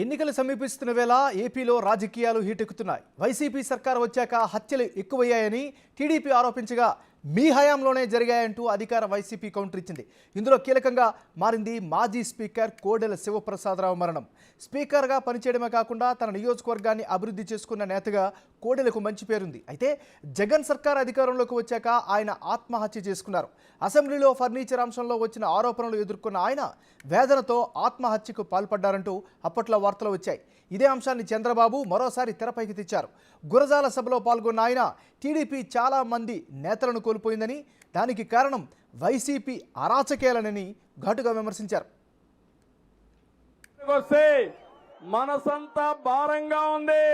ఎన్నికలు సమీపిస్తున్న వేళ ఏపీలో రాజకీయాలు హీటెక్కుతున్నాయి. వైసీపీ సర్కార్ వచ్చాక హత్యలు ఎక్కువయ్యాయని టీడీపీ ఆరోపించగా మీ హయాంలోనే జరిగాయంటూ అధికార వైసీపీ కౌంటర్ ఇచ్చింది. ఇందులో కీలకంగా మారింది మాజీ స్పీకర్ కోడెల శివప్రసాదరావు మరణం. స్పీకర్గా పనిచేయడమే కాకుండా తన నియోజకవర్గాన్ని అభివృద్ధి చేసుకున్న నేతగా కోడెలకు మంచి పేరుంది. అయితే జగన్ సర్కార్ అధికారంలోకి వచ్చాక ఆయన ఆత్మహత్య చేసుకున్నారు. అసెంబ్లీలో ఫర్నిచర్ అంశంలో వచ్చిన ఆరోపణలు ఎదుర్కొన్న ఆయన వేదనతో ఆత్మహత్యకు పాల్పడ్డారంటూ అప్పట్లో వార్తలు వచ్చాయి. ఇదే అంశాన్ని చంద్రబాబు మరోసారి తెరపైకి తెచ్చారు. గురజాల సభలో పాల్గొన్న ఆయన టీడీపీ చాలా మంది నేతలను కోల్పోయిందని, దానికి కారణం వైసీపీ అరాచకేలనని ఘాటుగా విమర్శించారు. మనసంతా భారంగా ఉంది.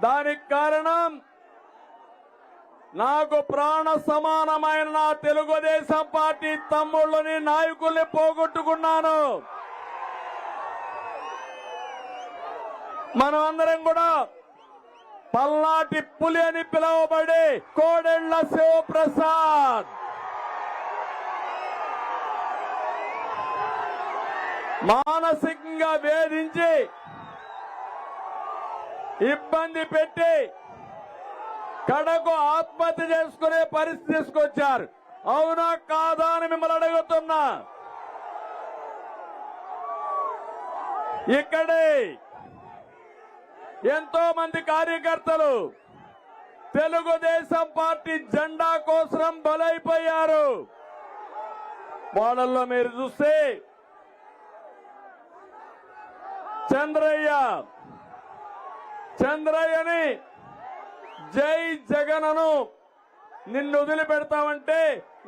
దానికి కారణం నాకు ప్రాణ సమానమైన నా తెలుగుదేశం పార్టీ తమ్ముళ్ళని నాయకుల్ని పోగొట్టుకున్నాను. మనం అందరం కూడా పల్నాటి పులి అని పిలువబడే కోడెళ్ల శివప్రసాద్ మానసికంగా వేధించి ఇబ్బంది పెట్టి కడకు ఆత్మహత్య చేసుకునే పరిస్థితి తీసుకొచ్చారు. అవునా కాదా అని మిమ్మల్ని అడుగుతున్నా. ఇక్కడే ఎంతో మంది కార్యకర్తలు తెలుగుదేశం పార్టీ జెండా కోసం బలైపోయారు. వాళ్ళల్లో మీరు చూస్తే చంద్రయ్యని జై జగనను నిన్ను వదిలిపెడతామంటే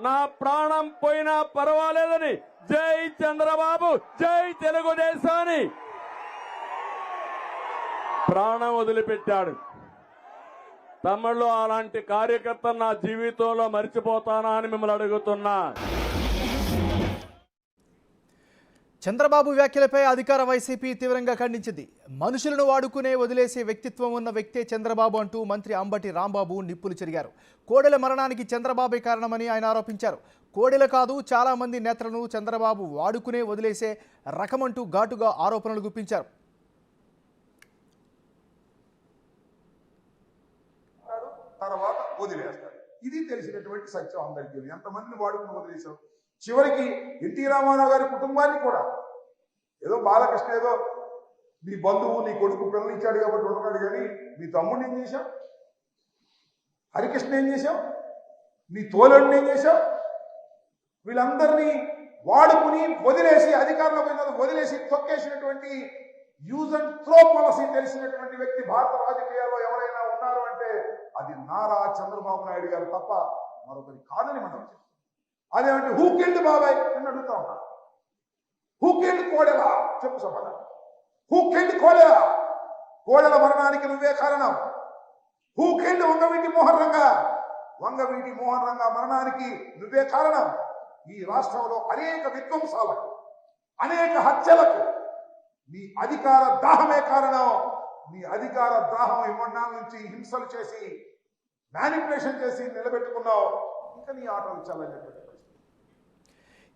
నా ప్రాణం పోయినా పర్వాలేదని జై చంద్రబాబు జై తెలుగుదేశాన్ని ప్రాణం వదిలిపెట్టాడు. తమిళ్లో అలాంటి కార్యకర్త నా జీవితంలో మర్చిపోతానా అని మిమ్మల్ని అడుగుతున్నా. చంద్రబాబు వ్యాఖ్యలపై అధికార వైసీపీ తీవ్రంగా ఖండించింది. మనుషులను వాడుకునే వదిలేసే వ్యక్తిత్వం ఉన్న వ్యక్తే చంద్రబాబు అంటూ మంత్రి అంబటి రాంబాబు నిప్పులు చెరిగారు. కోడెల మరణానికి చంద్రబాబే కారణమని ఆయన ఆరోపించారు. కోడెల కాదు, చాలా మంది నేతలను చంద్రబాబు వాడుకునే వదిలేసే రకమంటూ ఘాటుగా ఆరోపణలు గుప్పించారు. తర్వాత వదిలేస్తారు. ఇది తెలిసినటువంటి సత్యం అందరికీ. ఎంతమందిని వాడుకుని వదిలేశాం. చివరికి ఎన్టీ రామారావు గారి కుటుంబాన్ని కూడా ఏదో బాలకృష్ణ ఏదో నీ బంధువు నీ కొడుకు పిల్లనిచ్చాడు కాబట్టి ఉండగాడు, కానీ మీ తమ్ముడిని ఏం చేశాం, హరికృష్ణ ఏం చేశాం, నీ తోలుడిని ఏం చేశాం, వీళ్ళందరినీ వాడుకుని వదిలేసి అధికారంలో వదిలేసి తొక్కేసినటువంటి యూజ్ అండ్ త్రో పాలసీ తెలిసినటువంటి వ్యక్తి భారత రాజకీయాల్లో ఎవరైనా ఉన్నారు అంటే అది నారా చంద్రబాబు నాయుడు గారు తప్ప మరొకరి కాదని మనం చెప్తాం. అదేమంటే హూ కిల్డ్ బాబాయ్ అని అడుగుతా ఉన్నా. హూ కిల్డ్ కోడెలా చెప్పు సమాధానం. Who killed కోడెలా? కోడెల మరణానికి నువ్వే కారణం. హూ కిల్డ్ వంగవీటి మోహన్ రంగా మరణానికి నువ్వే కారణం. ఈ రాష్ట్రంలో అనేక విధ్వంసాలకు, అనేక హత్యలకు నీ అధికార దాహమే కారణం. నీ అధికార దాహం ఇవ్వడాల నుంచి హింసలు చేసి మ్యానిపులేషన్ చేసి నిలబెట్టుకున్నావు. ఇంకా నీ ఆటలు చల్లనటువంటి పరిస్థితి.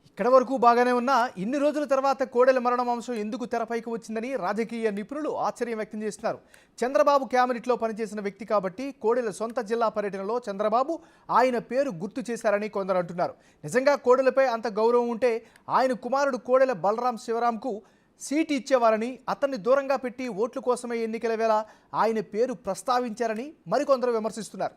ఇక్కడ వరకు బాగానే ఉన్నా ఇన్ని రోజుల తర్వాత కోడెల మరణం అంశం ఎందుకు తెరపైకి వచ్చిందని రాజకీయ నిపుణులు ఆశ్చర్యం వ్యక్తం చేస్తున్నారు. చంద్రబాబు క్యాబినెట్లో పనిచేసిన వ్యక్తి కాబట్టి కోడెల సొంత జిల్లా పర్యటనలో చంద్రబాబు ఆయన పేరు గుర్తు చేశారని కొందరు అంటున్నారు. నిజంగా కోడెలపై అంత గౌరవం ఉంటే ఆయన కుమారుడు కోడెల బలరాం శివరాంకు సీటు ఇచ్చేవారని, అతన్ని దూరంగా పెట్టి ఓట్ల కోసమే ఎన్నికల వేళ ఆయన పేరు ప్రస్తావించారని మరికొందరు విమర్శిస్తున్నారు.